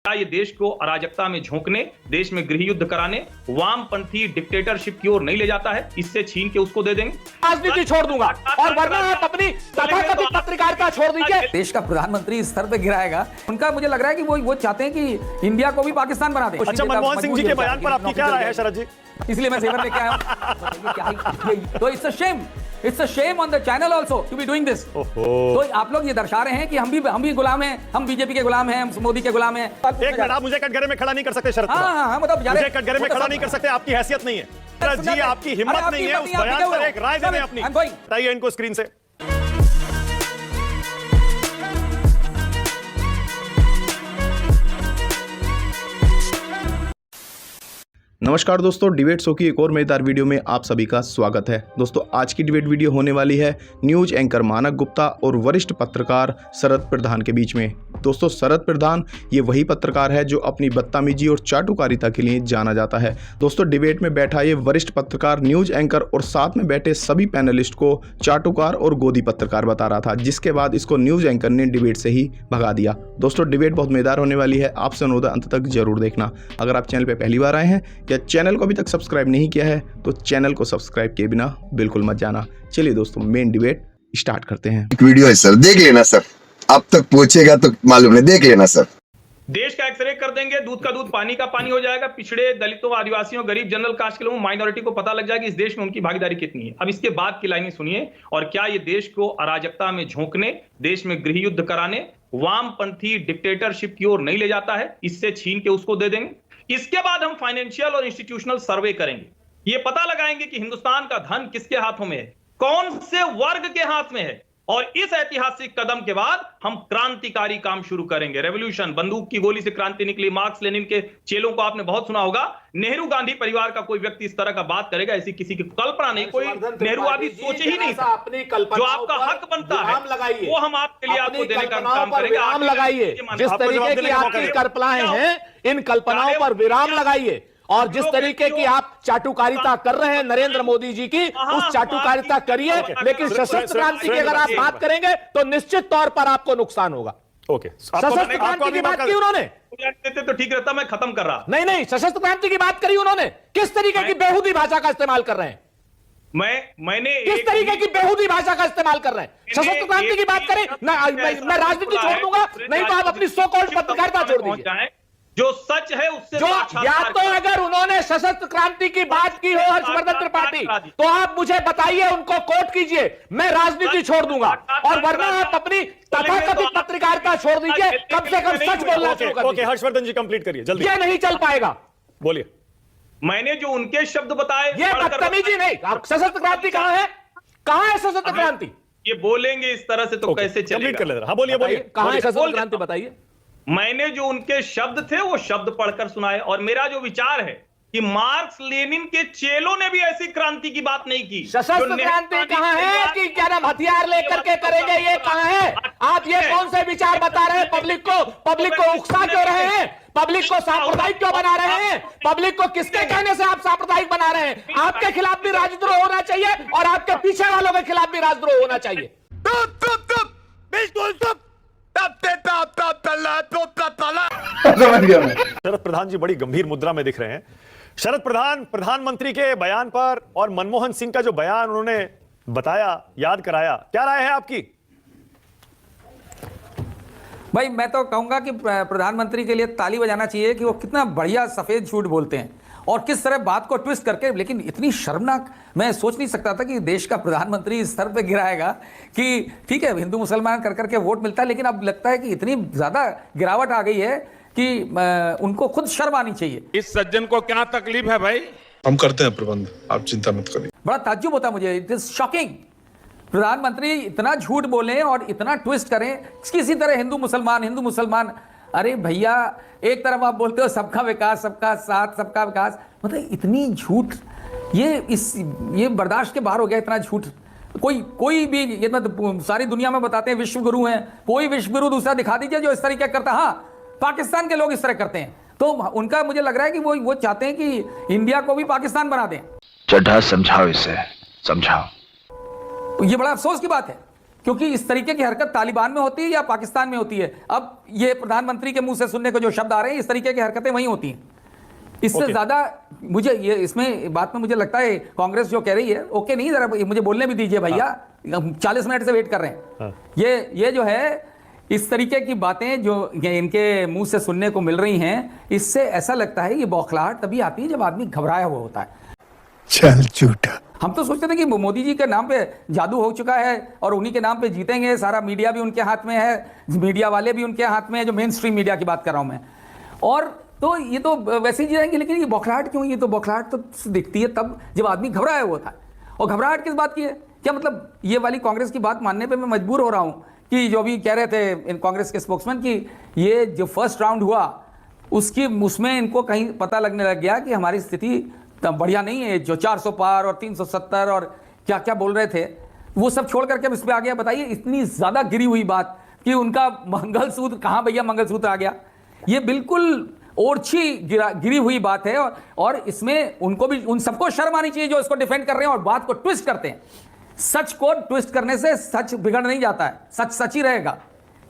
क्या ये देश को अराजकता में झोंकने, देश में गृह युद्ध कराने, वामपंथी डिक्टेटरशिप की ओर नहीं ले जाता है? इससे छीन के उसको दे देंगे, राजनीति छोड़ दूंगा और वरना आप अपनी तथाकथित पत्रकारिता छोड़ दीजिए। देश का प्रधानमंत्री इस स्तर पे गिराएगा, उनका मुझे लग रहा है कि वो चाहते हैं कि इंडिया को भी पाकिस्तान बना दे। अच्छा, मनमोहन सिंह जी के बयान पर आपकी क्या राय है शरद जी? इसलिए मैं जेवर लेके आया हूं। तो it's a shame on the channel also to be doing this. तो आप लोग ये दर्शा रहे हैं कि हम भी गुलाम हैं, हम बीजेपी के गुलाम हैं, हम मोदी के गुलाम हैं। एक मिनट, आप मुझे कटघरे में खड़ा नहीं कर सकते शरद। हाँ, मतलब मुझे कटघरे में खड़ा नहीं कर सकते, आपकी हैसियत नहीं है शरद जी, आपकी हिम्मत नहीं है उस बयान पर एक राय देने अपनी। बताइए इनको स्क्रीन से। नमस्कार दोस्तों, डिबेट शो की एक और मजेदार वीडियो में आप सभी का स्वागत है। दोस्तों, आज की डिबेट वीडियो होने वाली है न्यूज एंकर मानक गुप्ता और वरिष्ठ पत्रकार शरद प्रधान के बीच में। दोस्तों, शरद प्रधान ये वही पत्रकार है जो अपनी बदतमीजी और चाटुकारिता के लिए जाना जाता है। दोस्तों, डिबेट में बैठा ये वरिष्ठ पत्रकार न्यूज एंकर और साथ में बैठे सभी पैनलिस्ट को चाटुकार और गोदी पत्रकार बता रहा था, जिसके बाद इसको न्यूज एंकर ने डिबेट से ही भगा दिया। दोस्तों, डिबेट बहुत मजेदार होने वाली है, आपसे अनुरोध है अंत तक जरूर देखना। अगर आप चैनल पर पहली बार आए हैं या चैनल को अभी तक सब्सक्राइब नहीं किया है तो चैनल को सब्सक्राइब किए बिना बिल्कुल मत जाना। चलिए दोस्तों, मेन डिबेट स्टार्ट करते हैं। एक वीडियो है सर, देख लेना सर, अब तक पूछेगा तो मालूम नहीं, देख लेना सर। देश का एक्सरे कर देंगे, दूध का दूध पानी का पानी हो जाएगा। पिछड़े, दलितों, आदिवासियों, गरीब, जनरल कास्ट के लोगों, माइनॉरिटी को पता लग जाएगा इस देश में उनकी भागीदारी कितनी है। अब इसके बाद की लाइनें सुनिए। और क्या ये देश को अराजकता में झोंकने, देश में गृह युद्ध कराने, वामपंथी डिक्टेटरशिप की ओर नहीं ले जाता है? इससे छीन के उसको दे देंगे। इसके बाद हम फाइनेंशियल और इंस्टीट्यूशनल सर्वे करेंगे, ये पता लगाएंगे कि हिंदुस्तान का धन किसके हाथों में है, कौन से वर्ग के हाथ में है। और इस ऐतिहासिक कदम के बाद हम क्रांतिकारी काम शुरू करेंगे, रेवोल्यूशन। बंदूक की गोली से क्रांति निकली। मार्क्स लेनिन के चेलों को आपने बहुत सुना होगा। नेहरू गांधी परिवार का कोई व्यक्ति इस तरह का बात करेगा, ऐसी किसी की कल्पना नहीं, कोई नेहरूवादी सोच ही नहीं था। जो आपका हक बनता है वो हम आपके लिए आपको देने का काम करेंगे। विराम लगाइए, जिस तरीके की आपकी कल्पनाएं हैं इन कल्पनाओं पर विराम लगाइए। और जिस तरीके की आप चाटुकारिता कर रहे हैं नरेंद्र मोदी जी की, उस चाटुकारिता करिए, लेकिन सशस्त्र क्रांति की अगर आप बात करेंगे तो निश्चित तौर पर आपको नुकसान होगा। ओके, सशस्त्र क्रांति की बात की उन्होंने, तो ठीक रहता, मैं खत्म कर रहा। नहीं, सशस्त्र क्रांति की बात करी उन्होंने। किस तरीके की बेहूदी भाषा का इस्तेमाल कर रहे हैं? मैंने किस तरीके की बेहूदी भाषा का इस्तेमाल कर रहे हैं? सशस्त्र क्रांति की बात करें, मैं राजनीति छोड़ दूंगा, नहीं तो आप अपनी सो कॉल्ड पत्रकारिता छोड़ दीजिए। जो सच है उससे जो या तो अगर उन्होंने सशस्त्र क्रांति की बात की हो हर्षवर्धन त्रिपाठी, तो आप मुझे बताइए, उनको कोट कीजिए। मैं राजनीति छोड़ दूंगा और वरना आप अपनी तथाकथित पत्रकारिता छोड़ दीजिए। कम से कम सच बोलना शुरू कर दीजिए। हर्षवर्धन जी कंप्लीट करिए जल्दी। ये नहीं चल पाएगा। बोलिए। मैंने जो उनके शब्द बताए, ये बदतमीजी नहीं। सशस्त्र क्रांति कहां है? कहां है सशस्त्र क्रांति? ये बोलेंगे इस तरह से तो कैसे चलेगा? हाँ, बोलिए, कहां है सशस्त्र क्रांति, बताइए। मैंने जो उनके शब्द थे वो शब्द पढ़कर सुनाए। और मेरा जो विचार है कि मार्क्स लेनिन के चेलों ने भी ऐसी क्रांति की बात नहीं की। सशस्त्र क्रांति कहां है कि क्या नाम हथियार लेकर के करेंगे, ये कहां है? आप ये कौन से विचार बता रहे हैं पब्लिक को? पब्लिक को उकसा क्यों रहे हैं? पब्लिक को सांप्रदायिक क्यों बना रहे हैं? पब्लिक को किसके कहने से आप सांप्रदायिक बना रहे हैं? आपके खिलाफ भी राजद्रोह होना चाहिए और आपके पीछे वालों के खिलाफ भी राजद्रोह होना चाहिए। बिल्कुल शरद प्रधान जी बड़ी गंभीर मुद्रा में दिख रहे हैं। शरद प्रधान प्रधानमंत्री के बयान पर और मनमोहन सिंह का जो बयान उन्होंने बताया, याद कराया, क्या राय है आपकी? भाई, मैं तो कहूंगा कि प्रधानमंत्री के लिए ताली बजाना चाहिए कि वो कितना बढ़िया सफेद झूठ बोलते हैं और किस तरह बात को ट्विस्ट करके। लेकिन इतनी शर्मनाक, मैं सोच नहीं सकता था कि देश का प्रधानमंत्री इस स्तर पे गिराएगा कि ठीक है, हिंदू मुसलमान कर करके वोट मिलता है, लेकिन अब लगता है कि इतनी ज्यादा गिरावट आ गई है कि उनको खुद शर्म आनी चाहिए। इस सज्जन को क्या तकलीफ है भाई? हम करते हैं प्रबंध, आप चिंता मत करिए। बड़ा ताज्जुब होता मुझे, इट इज शॉकिंग। प्रधानमंत्री इतना झूठ बोले और इतना ट्विस्ट करें किसी तरह हिंदू मुसलमान। अरे भैया, एक तरफ आप बोलते हो सबका विकास, सबका साथ, सबका विकास, मतलब इतनी झूठ, ये बर्दाश्त के बाहर हो गया इतना झूठ। कोई भी, ये तो सारी दुनिया में बताते हैं विश्व गुरु हैं, कोई विश्व गुरु दूसरा दिखा दीजिए जो इस तरीके करता। हाँ, पाकिस्तान के लोग इस तरह करते हैं, तो उनका मुझे लग रहा है कि वो चाहते हैं कि इंडिया को भी पाकिस्तान बना दें। चड्ढा समझाओ, इसे समझाओ। ये बड़ा अफसोस की बात है क्योंकि इस तरीके की हरकत तालिबान में होती है या पाकिस्तान में होती है। अब ये प्रधानमंत्री के मुंह से सुनने को जो शब्द आ रहे हैं, इस तरीके की हरकतें वहीं होती हैं। इससे ज्यादा मुझे ये इसमें बात में मुझे लगता है कांग्रेस जो कह रही है, ओके नहीं, जरा मुझे बोलने भी दीजिए भैया, 40 मिनट से वेट कर रहे हैं। ये जो है इस तरीके की बातें जो इनके मुंह से सुनने को मिल रही हैं, इससे ऐसा लगता है ये बौखलाहट तभी आती है जब आदमी घबराया हुआ होता है। चल झूठा। हम तो सोचते थे कि मोदी जी के नाम पे जादू हो चुका है और उन्हीं के नाम पे जीतेंगे, सारा मीडिया भी उनके हाथ में है, मीडिया वाले भी उनके हाथ में है, जो मेन स्ट्रीम मीडिया की बात कर रहा हूं मैं। और तो ये तो वैसे ही जाएंगे, लेकिन ये बौखलाहट क्यों? ये तो बौखलाहट तो दिखती है तब जब आदमी घबराया हुआ था। और घबराहट किस बात की है? क्या मतलब ये वाली कांग्रेस की बात मानने पे मैं मजबूर हो रहा हूं कि जो भी कह रहे थे इन कांग्रेस के स्पोक्समैन कि ये जो फर्स्ट राउंड हुआ उसमें इनको कहीं पता लगने लग गया कि हमारी स्थिति बढ़िया नहीं है। जो 400 पार और 370 और क्या क्या बोल रहे थे, वो सब छोड़ करके अब इस पे आ गया। बताइए, इतनी ज्यादा गिरी हुई बात कि उनका मंगलसूत्र कहां भैया मंगलसूत्र आ गया। ये बिल्कुल ओरछी गिरी हुई बात है। और इसमें उनको भी, उन सबको शर्म आनी चाहिए जो इसको डिफेंड कर रहे हैं और बात को ट्विस्ट करते हैं। सच को ट्विस्ट करने से सच बिगड़ नहीं जाता है, सच सच ही रहेगा।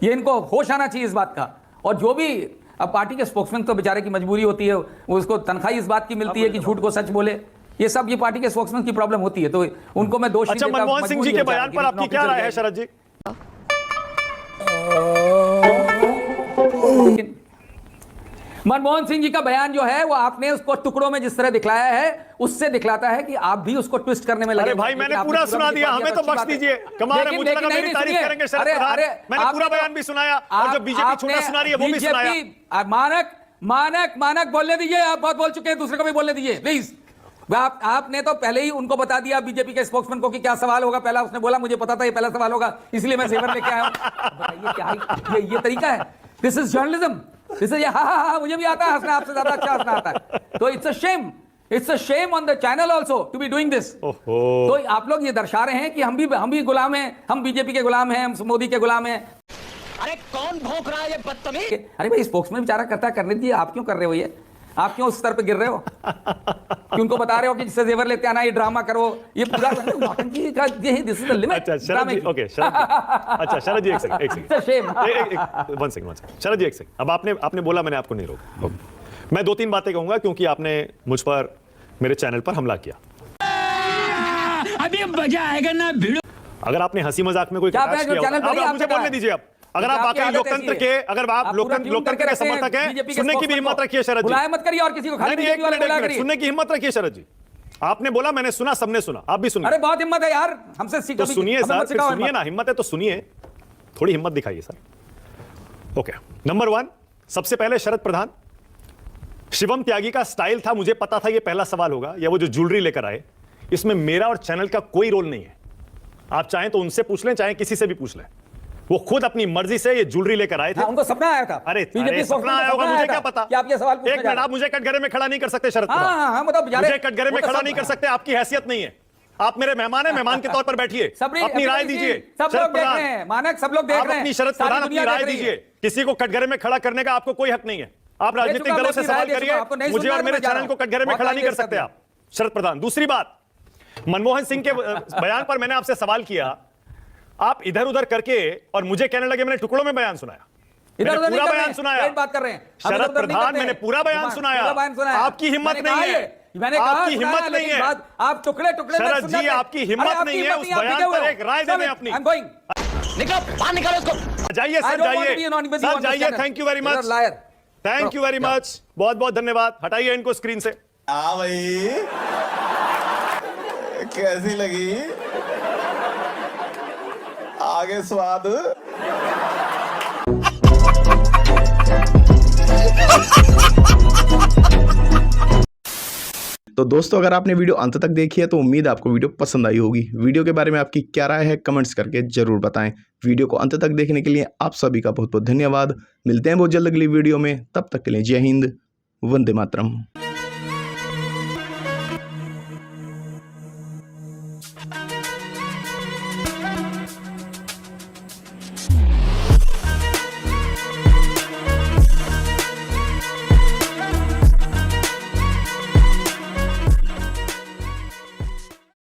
ये इनको होश आना चाहिए इस बात का। और जो भी अब पार्टी के स्पोक्समैन तो बेचारे की मजबूरी होती है, उसको तनख्वाही इस बात की मिलती है कि झूठ को सच बोले। ये सब ये पार्टी के स्पोक्समैन की प्रॉब्लम होती है, तो उनको मैं दोष। अच्छा, मनमोहन सिंह जी के बयान पर आपकी क्या राय है शरद जी? मनमोहन सिंह जी का बयान जो है वो आपने उसको टुकड़ों में जिस तरह दिखलाया है, उससे दिखलाता है कि आप भी उसको ट्विस्ट करने में लगे। अरे भाई, मैंने पूरा सुना दिया, हमें तो बख्श दीजिए। कमाल है, मुझे लगा मेरी तारीफ करेंगे शरद प्रधान। मैंने पूरा बयान भी सुनाया और जो बीजेपी छोटा सुना रही है वो भी सुनाया। मानक बोलने दीजिए, आप बहुत बोल चुके हैं, दूसरे को भी बोलने दीजिए प्लीज। आपने तो पहले ही उनको बता दिया बीजेपी के स्पोक्समैन को कि क्या सवाल होगा। पहला उसने बोला मुझे पता था ये पहला सवाल होगा, इसलिए मैं जेवर लेके आया हूं। बताइए क्या ये तरीका है? This is journalism. हाँ, मुझे भी आता है हंसना, आपसे ज्यादा अच्छा हंसना आता है। तो it's a shame on the channel also to be doing this. तो आप लोग ये दर्शा रहे हैं कि हम भी गुलाम हैं, हम बीजेपी के गुलाम हैं, हम मोदी के गुलाम हैं। अरे कौन भौंक रहा है ये बदतमीज? अरे भाई, स्पोक्समैन बेचारा करता करने दीजिए, आप क्यों कर रहे हो ये? आप क्यों उस स्तर पे गिर रहे हो कि उनको बता रहे हो कि जिससे जेवर लेते आना, ये ड्रामा करो, ये पूरा नौटंकी का दिस इज द लिमिट। अच्छा शरद जी, ओके अच्छा शरद जी, एक सेकंड, वन सेकंड शरद जी, एक सेकंड। अब आपने बोला, मैंने आपको नहीं रोका। मैं 2-3 बातें कहूंगा क्योंकि आपने मुझ पर, मेरे चैनल पर हमला किया। अभी मजा आएगा ना भिड़ो। अगर आपने हंसी मजाक में कोई मुझे बोलने दीजिए। आप अगर आप वाकई लोकतंत्र के, अगर आप लोकतंत्र के समर्थक हैं, सुनने की भी हिम्मत रखिए शरद जी। मत करिए और किसी को खाली बीजेपी वाले बोला करिए। सुनने की हिम्मत रखिए शरद जी। आपने बोला, मैंने सुना, सबने सुना, आप भी सुनिए। अरे बहुत हिम्मत है यार, हमसे सीखो। तो सुनिए सर, सुनिए ना, हिम्मत है तो सुनिए, थोड़ी हिम्मत दिखाइए सर। ओके, नंबर 1, सबसे पहले शरद प्रधान, शिवम त्यागी का स्टाइल था, मुझे पता था ये पहला सवाल होगा, या वो जो ज्वेलरी लेकर आए, इसमें मेरा और चैनल का कोई रोल नहीं है। आप चाहें तो उनसे पूछ लें, चाहे किसी से भी पूछ लें। वो खुद अपनी मर्जी से ये ज्वेलरी लेकर आए थे। उनको सपना आया था। अरे सपना आया होगा, मुझे क्या पता? आप ये सवाल एक मिनट, आप मुझे कटघरे में खड़ा नहीं कर सकते शरद प्रधान। मुझे कटघरे में खड़ा नहीं कर सकते, आपकी हैसियत नहीं है। आप मेरे मेहमान हैं, मेहमान के तौर पर बैठिए, अपनी राय दीजिए। शरद प्रधान, मानक सब लोग देख रहे हैं, अपनी शरद प्रधान अपनी राय दीजिए। किसी को कटघरे में खड़ा करने का आपको कोई हक नहीं है। आप राजनीतिक दलों से सवाल करिए, मुझे और मेरे चैनल को कटघरे में खड़ा नहीं कर सकते आप शरद प्रधान। दूसरी बात, मनमोहन सिंह के बयान पर मैंने आपसे सवाल किया, आप इधर उधर करके और मुझे कहने लगे मैंने टुकड़ों में बयान सुनाया। इधर पूरा बयान सुनाया, बात कर रहे हैं शरद प्रधान, मैंने पूरा बयान सुनाया। आपकी हिम्मत नहीं है, मैंने कहा आपकी हिम्मत नहीं है। आप टुकड़े टुकड़े शरद जी, आपकी हिम्मत नहीं है उस बयान पर एक राय देने अपनी। निकलो, बाहर निकालो उसको। जाइए सर, जाइए। Thank you very much, thank you very much, बहुत बहुत धन्यवाद। हटाइए इनको स्क्रीन से। भाई कैसी लगी आगे स्वाद? तो दोस्तों, अगर आपने वीडियो अंत तक देखी है तो उम्मीद आपको वीडियो पसंद आई होगी। वीडियो के बारे में आपकी क्या राय है कमेंट्स करके जरूर बताएं। वीडियो को अंत तक देखने के लिए आप सभी का बहुत बहुत धन्यवाद। मिलते हैं बहुत जल्द अगली वीडियो में, तब तक के लिए जय हिंद, वंदे मातरम।